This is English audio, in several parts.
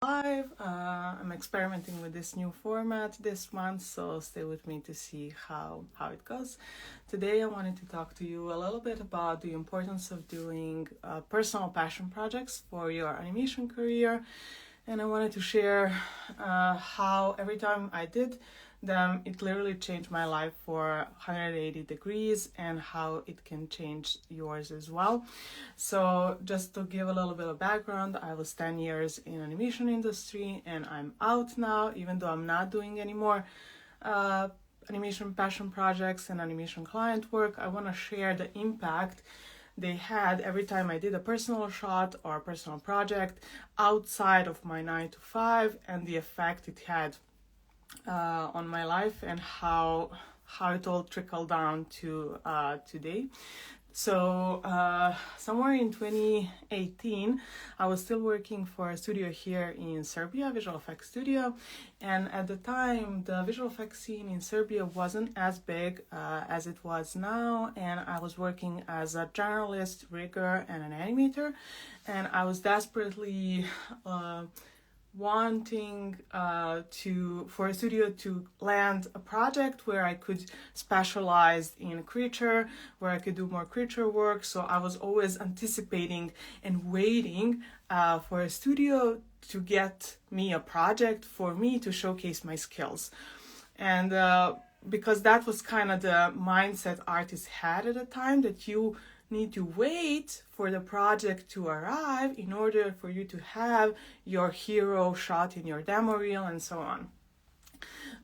live. I'm experimenting with this new format this month, so stay with me to see how it goes. Today, I wanted to talk to you a little bit about the importance of doing personal passion projects for your animation career, and I wanted to share how every time I did them, it literally changed my life for 180 degrees, and how it can change yours as well. So just to give a little bit of background, I was 10 years in animation industry and I'm out now, even though I'm not doing any more animation passion projects and animation client work. I want to share the impact they had every time I did a personal shot or a personal project outside of my 9 to 5, and the effect it had on my life, and how it all trickled down to today. So somewhere in 2018, I was still working for a studio here in Serbia, visual effects studio, and at the time the visual effects scene in Serbia wasn't as big as it was now, and I was working as a journalist, rigger, and an animator, and I was desperately wanting for a studio to land a project where I could specialize in creature, where I could do more creature work. So I was always anticipating and waiting for a studio to get me a project for me to showcase my skills. And because that was kind of the mindset artists had at the time, that you need to wait for the project to arrive in order for you to have your hero shot in your demo reel and so on.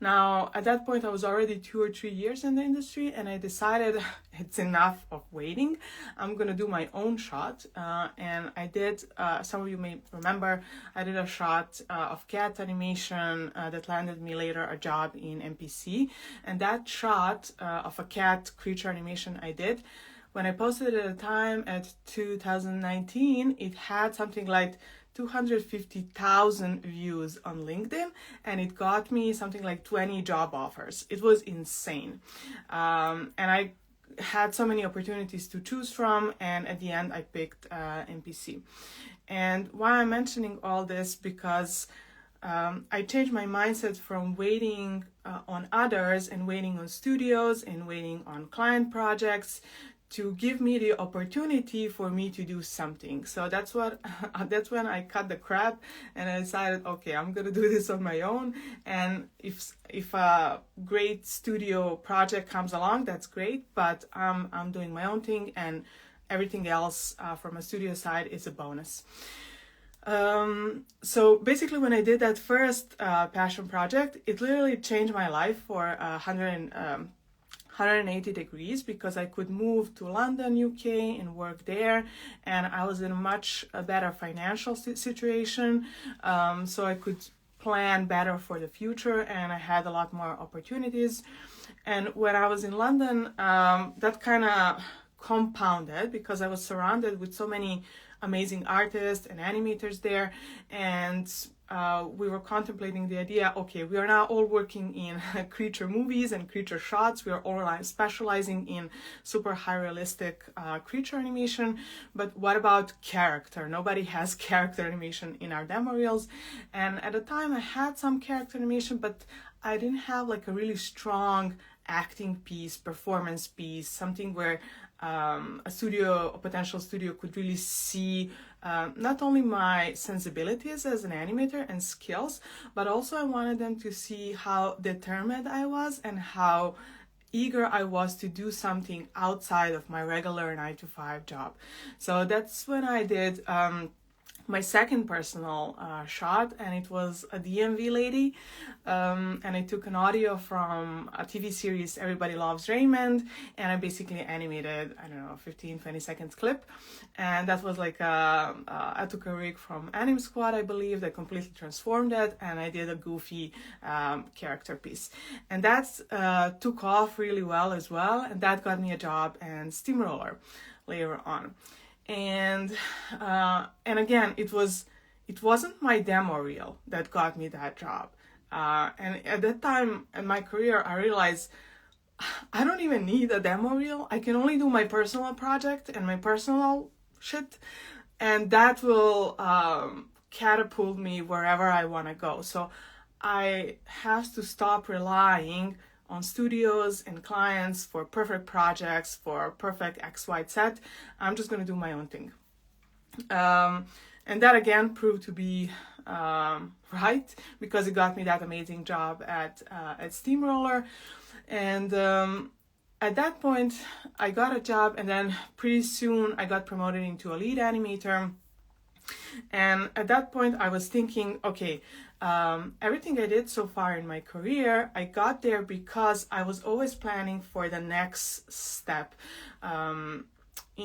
Now, at that point, I was already 2 or 3 years in the industry, and I decided it's enough of waiting. I'm gonna do my own shot, and I did. Some of you may remember I did a shot of cat animation that landed me later a job in MPC, and that shot of a cat creature animation I did. When I posted it at the time at 2019, it had something like 250,000 views on LinkedIn, and it got me something like 20 job offers. It was insane. And I had so many opportunities to choose from, and at the end I picked MPC. And why I'm mentioning all this, because I changed my mindset from waiting on others and waiting on studios and waiting on client projects to give me the opportunity for me to do something. So that's when I cut the crap and I decided, okay, I'm gonna do this on my own. And if a great studio project comes along, that's great. But I'm doing my own thing, and everything else from a studio side is a bonus. So basically, when I did that first passion project, it literally changed my life for 180 degrees, because I could move to London, UK, and work there, and I was in a much better financial situation, so I could plan better for the future, and I had a lot more opportunities. And when I was in London, that kind of compounded, because I was surrounded with so many amazing artists and animators there, and we were contemplating the idea, okay, we are now all working in creature movies and creature shots. We are all specializing in super high realistic creature animation, but what about character? Nobody has character animation in our demo reels. And at the time I had some character animation, but I didn't have like a really strong acting piece, performance piece, something where a potential studio could really see not only my sensibilities as an animator and skills, but also I wanted them to see how determined I was and how eager I was to do something outside of my regular 9 to 5 job. So that's when I did my second personal shot, and it was a DMV lady, and I took an audio from a TV series, Everybody Loves Raymond, and I basically animated, 15-20 seconds clip, and that was like I took a rig from Anim Squad, I believe, that completely transformed it, and I did a goofy character piece, and that took off really well as well, and that got me a job in Steamroller later on. And again, it wasn't my demo reel that got me that job. And at that time in my career, I realized I don't even need a demo reel. I can only do my personal project and my personal shit, and that will catapult me wherever I want to go. So I have to stop relying on studios and clients for perfect projects, for perfect XYZ. I'm just going to do my own thing. And that again proved to be right, because it got me that amazing job at Steamroller. And at that point, I got a job, and then pretty soon I got promoted into a lead animator. And at that point, I was thinking, okay, everything I did so far in my career, I got there because I was always planning for the next step.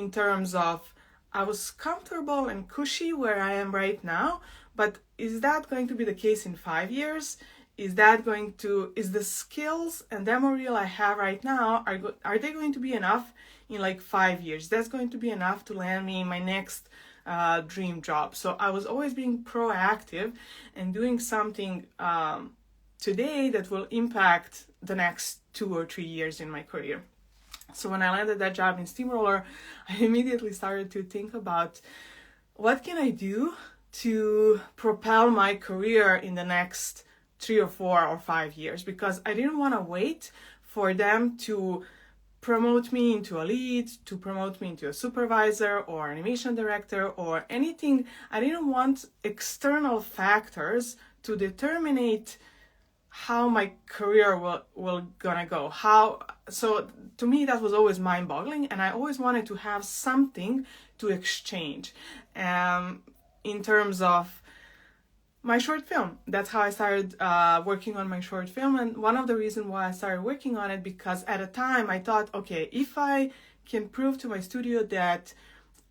In terms of, I was comfortable and cushy where I am right now, but is that going to be the case in 5 years? Is the skills and demo reel I have right now, are they going to be enough in like 5 years? That's going to be enough to land me my next dream job. So I was always being proactive and doing something today that will impact the next 2 or 3 years in my career. So when I landed that job in Steamroller, I immediately started to think about, what can I do to propel my career in the next 3 or 4 or 5 years? Because I didn't want to wait for them to promote me into a lead, to promote me into a supervisor or animation director or anything. I didn't want external factors to determine how my career will gonna go. So to me that was always mind-boggling, and I always wanted to have something to exchange in terms of my short film. That's how I started working on my short film. And one of the reasons why I started working on it, because at a time I thought, okay, if I can prove to my studio that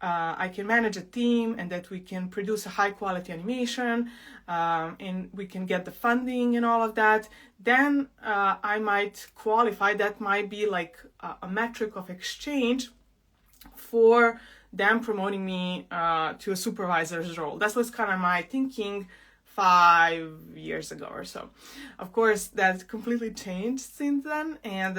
I can manage a team and that we can produce a high quality animation and we can get the funding and all of that, then I might qualify. That might be like a metric of exchange for them promoting me to a supervisor's role. That was kind of my thinking 5 years ago or so. Of course, that's completely changed since then, and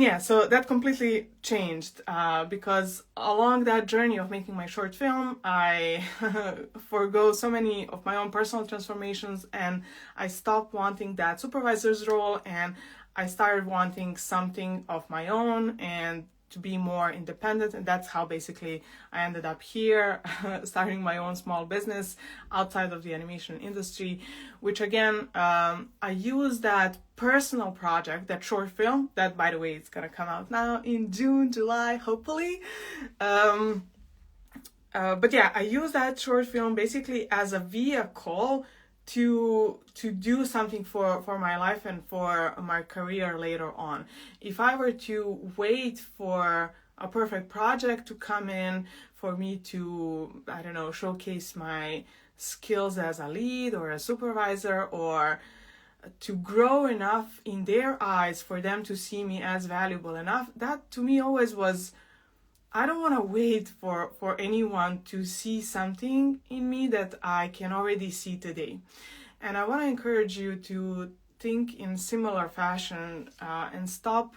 yeah, so that completely changed because along that journey of making my short film, I forgo so many of my own personal transformations, and I stopped wanting that supervisor's role, and I started wanting something of my own and to be more independent. And that's how basically I ended up here starting my own small business outside of the animation industry, which again, I use that personal project, that short film, that by the way, it's gonna come out now in June, July, hopefully. But yeah, I use that short film basically as a vehicle to do something for my life and for my career later on. If I were to wait for a perfect project to come in for me to, I don't know, showcase my skills as a lead or a supervisor, or to grow enough in their eyes for them to see me as valuable enough, that to me always was, I don't want to wait for anyone to see something in me that I can already see today. And I want to encourage you to think in similar fashion and stop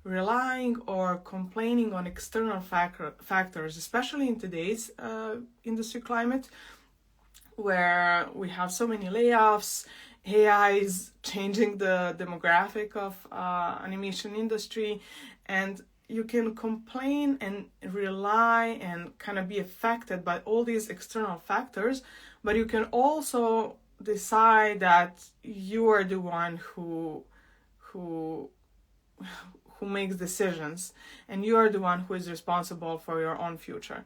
relying or complaining on external factors, especially in today's industry climate, where we have so many layoffs. AI is changing the demographic of animation industry, and you can complain and rely and kind of be affected by all these external factors, but you can also decide that you are the one who makes decisions, and you are the one who is responsible for your own future.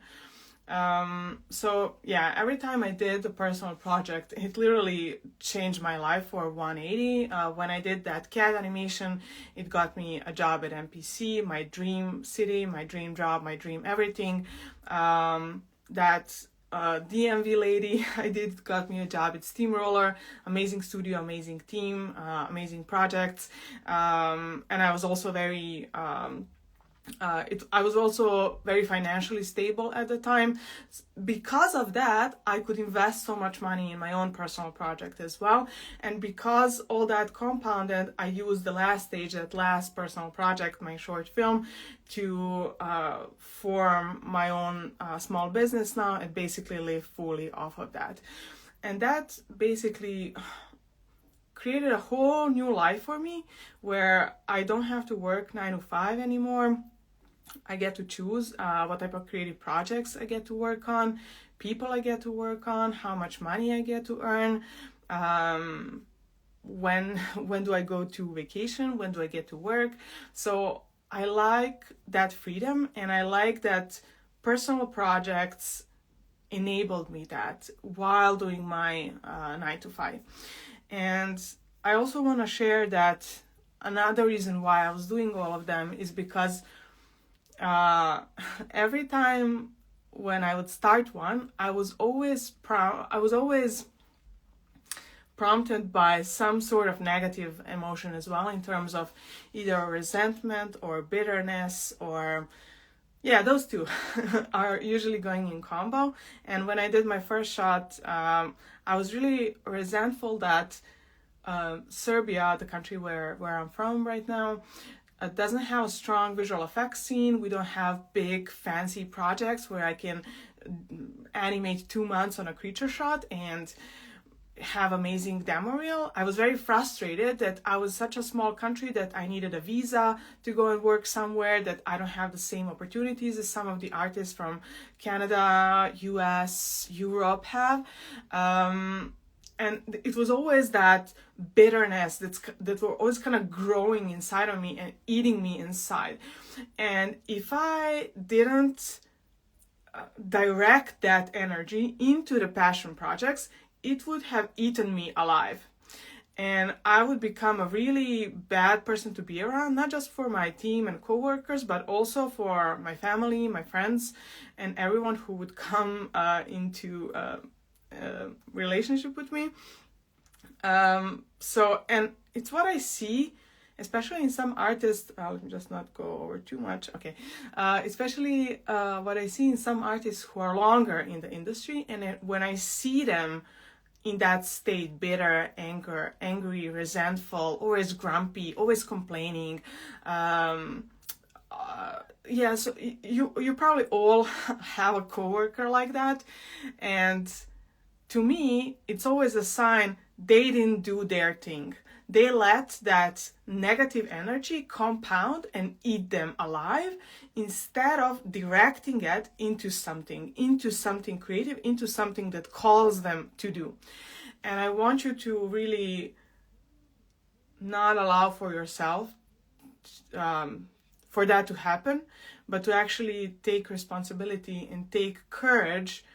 So yeah, every time I did a personal project, it literally changed my life for 180. When I did that cat animation, it got me a job at MPC, my dream city, my dream job, my dream everything. That DMV lady I did got me a job at Steamroller, amazing studio, amazing team, amazing projects. And I was also very I was also very financially stable at the time. Because of that, I could invest so much money in my own personal project as well. And because all that compounded, I used the last stage, that last personal project, my short film, to form my own small business now and basically live fully off of that. And that basically created a whole new life for me where I don't have to work 9 to 5 anymore. I get to choose what type of creative projects I get to work on, people I get to work on, how much money I get to earn, when do I go to vacation, when do I get to work. So I like that freedom, and I like that personal projects enabled me that while doing my 9 to 5. And I also want to share that another reason why I was doing all of them is because every time when I would start one, I was always prompted by some sort of negative emotion as well, in terms of either resentment or bitterness, or those two are usually going in combo. And when I did my first shot, I was really resentful that Serbia, the country where I'm from right now, doesn't have a strong visual effects scene. We don't have big fancy projects where I can animate 2 months on a creature shot and have amazing demo reel. I was very frustrated that I was such a small country that I needed a visa to go and work somewhere, that I don't have the same opportunities as some of the artists from Canada, US, Europe have. And it was always that bitterness that were always kind of growing inside of me and eating me inside. And if I didn't direct that energy into the passion projects, it would have eaten me alive. And I would become a really bad person to be around, not just for my team and coworkers, but also for my family, my friends, and everyone who would come into relationship with me. And it's what I see, especially in some artists. I'll just not go over too much. Okay. Especially what I see in some artists who are longer in the industry, and when I see them in that state, bitter, angry, resentful, always grumpy, always complaining. So you probably all have a coworker like that, and to me, it's always a sign they didn't do their thing. They let that negative energy compound and eat them alive instead of directing it into something creative, into something that calls them to do. And I want you to really not allow for yourself for that to happen, but to actually take responsibility and take courage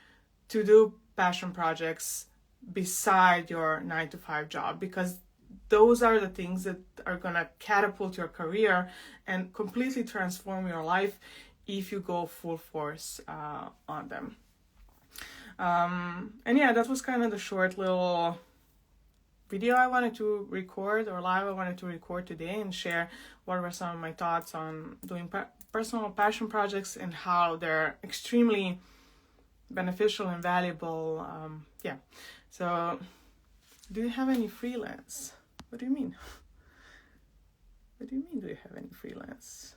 to do passion projects beside your 9 to 5 job, because those are the things that are going to catapult your career and completely transform your life if you go full force on them. That was kind of the short little video I wanted to record, or live I wanted to record today, and share what were some of my thoughts on doing personal passion projects and how they're extremely beneficial and valuable. So do you have any freelance? What do you mean? What do you mean, do you have any freelance?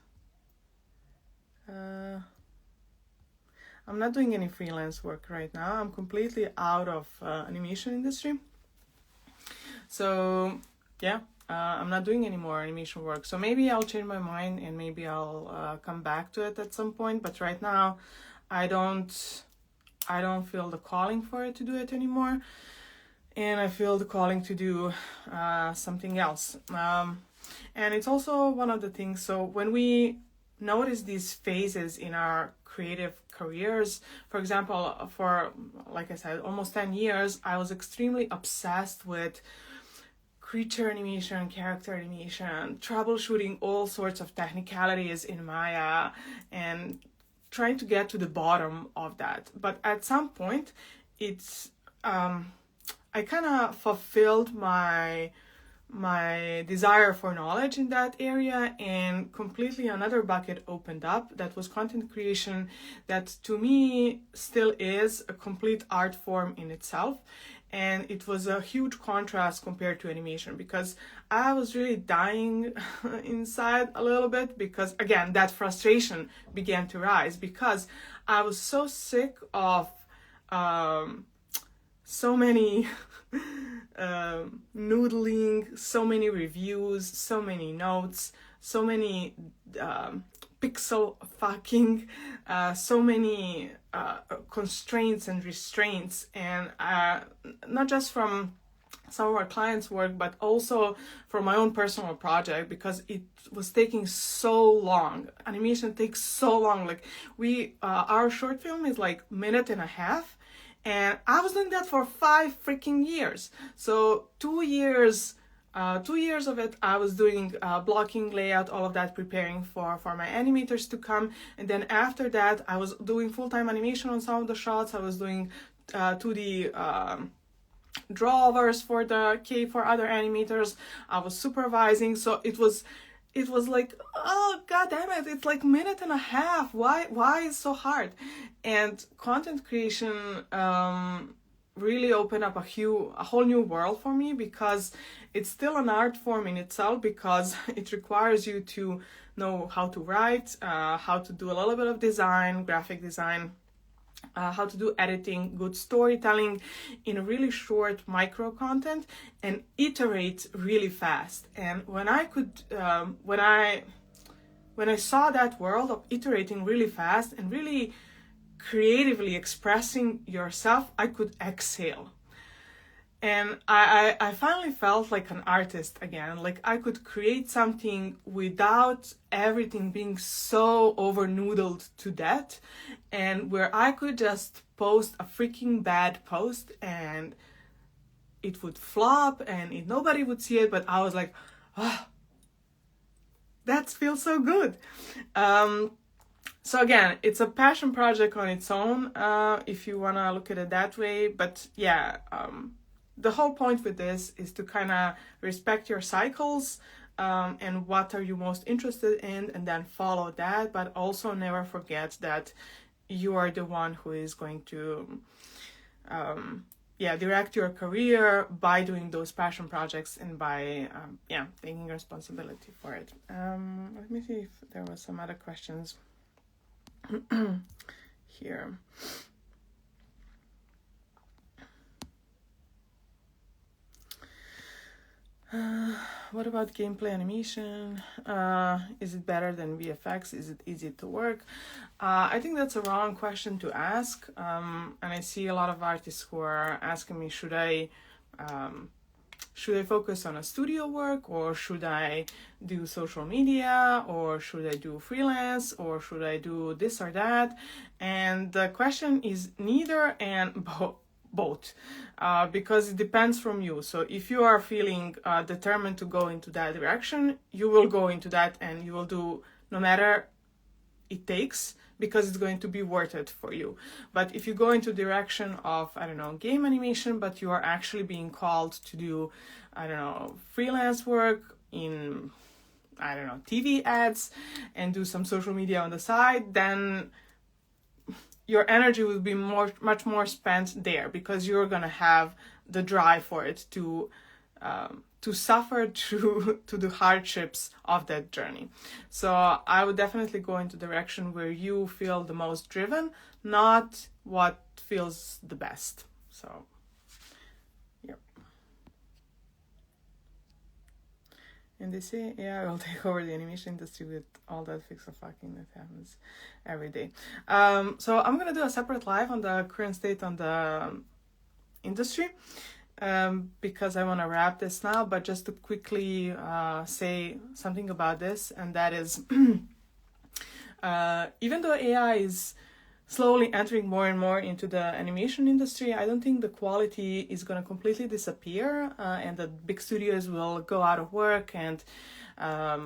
I'm not doing any freelance work right now. I'm completely out of animation industry. So I'm not doing any more animation work. So maybe I'll change my mind and maybe I'll come back to it at some point. But right now, I don't feel the calling for it to do it anymore. And I feel the calling to do something else. And it's also one of the things, so when we notice these phases in our creative careers, for example, for, like I said, almost 10 years, I was extremely obsessed with creature animation, character animation, troubleshooting all sorts of technicalities in Maya, and trying to get to the bottom of that. But at some point, it's I kind of fulfilled my my desire for knowledge in that area, and completely another bucket opened up that was content creation, that to me still is a complete art form in itself. And it was a huge contrast compared to animation, because I was really dying inside a little bit, because again, that frustration began to rise, because I was so sick of so many noodling, so many reviews, so many notes, so many pixel fucking, so many constraints and restraints, and not just from some of our clients' work, but also from my own personal project, because it was taking so long. Animation takes so long. Like our short film is like minute and a half, and I was doing that for 5 freaking years. So 2 years of it, I was doing blocking, layout, all of that, preparing for my animators to come. And then after that, I was doing full-time animation on some of the shots. I was doing 2D drawovers for other animators. I was supervising. So it was like, oh god damn it, it's like minute and a half. Why is so hard? And content creation really opened up a whole new world for me, because it's still an art form in itself, because it requires you to know how to write, how to do a little bit of design, graphic design, how to do editing, good storytelling in a really short micro content, and iterate really fast. And when I saw that world of iterating really fast and really creatively expressing yourself, I could exhale. And I finally felt like an artist again. Like I could create something without everything being so over noodled to death, and where I could just post a freaking bad post and it would flop and nobody would see it, but I was like, oh, that feels so good. So again, it's a passion project on its own, if you want to look at it that way. But yeah, the whole point with this is to kind of respect your cycles, and what are you most interested in, and then follow that, but also never forget that you are the one who is going to direct your career by doing those passion projects, and by taking responsibility for it. Let me see if there was some other questions here. What about gameplay animation? Is it better than VFX? Is it easy to work? I think that's a wrong question to ask. And I see a lot of artists who are asking me, should I focus on a studio work, or should I do social media, or should I do freelance, or should I do this or that? And the question is neither and both, because it depends from you. So if you are feeling determined to go into that direction, you will go into that, and you will do no matter it takes, because it's going to be worth it for you. But if you go into direction of, I don't know, game animation, but you are actually being called to do, I don't know, freelance work in, I don't know, TV ads, and do some social media on the side, then your energy will be much more spent there, because you're gonna have the drive for it to suffer through to the hardships of that journey. So I would definitely go into direction where you feel the most driven, not what feels the best. So, yep. And they say AI will take over the animation industry with all that pixel fucking that happens every day. So I'm gonna do a separate live on the current state on the industry, because I want to wrap this now. But just to quickly say something about this, and that is, even though AI is slowly entering more and more into the animation industry, I don't think the quality is going to completely disappear, and the big studios will go out of work. And I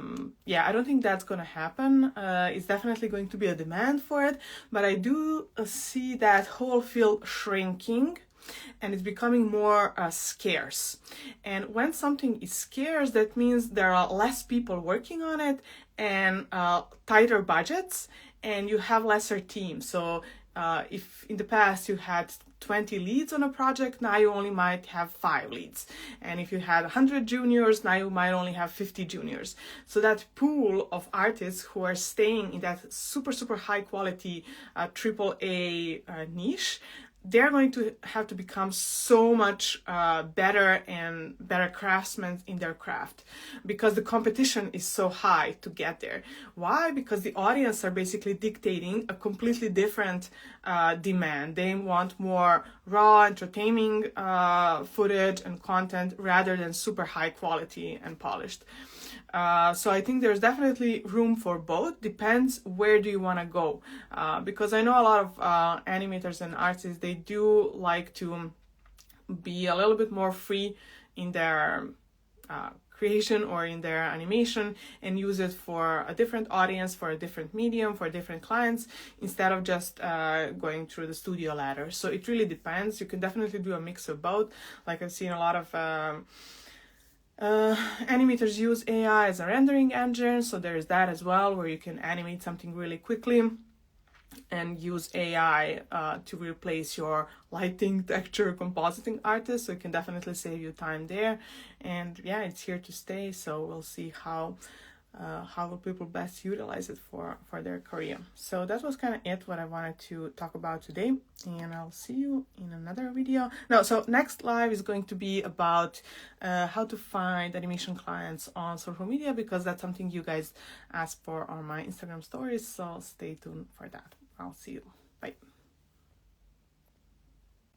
don't think that's going to happen. It's definitely going to be a demand for it, but I do see that whole field shrinking. and it's becoming more scarce. And when something is scarce, that means there are less people working on it and tighter budgets, and you have lesser teams. So if in the past you had 20 leads on a project, now you only might have 5 leads. And if you had 100 juniors, now you might only have 50 juniors. So that pool of artists who are staying in that super, super high quality AAA niche, they're going to have to become so much better and better craftsmen in their craft, because the competition is so high to get there. Why? Because the audience are basically dictating a completely different demand. They want more raw, entertaining footage and content rather than super high quality and polished. So I think there's definitely room for both. Depends where do you want to go, because I know a lot of animators and artists, they do like to be a little bit more free in their creation or in their animation and use it for a different audience, for a different medium, for different clients, instead of just going through the studio ladder. So it really depends. You can definitely do a mix of both. Like I've seen a lot of animators use AI as a rendering engine, so there's that as well, where you can animate something really quickly and use AI to replace your lighting, texture, compositing artist. So it can definitely save you time there. And yeah, it's here to stay. So we'll see how will people best utilize it for their career. So that was kind of it, what I wanted to talk about today, and I'll see you in another video. No, so next live is going to be about how to find animation clients on social media, because that's something you guys asked for on my Instagram stories, so stay tuned for that. I'll see you. Bye.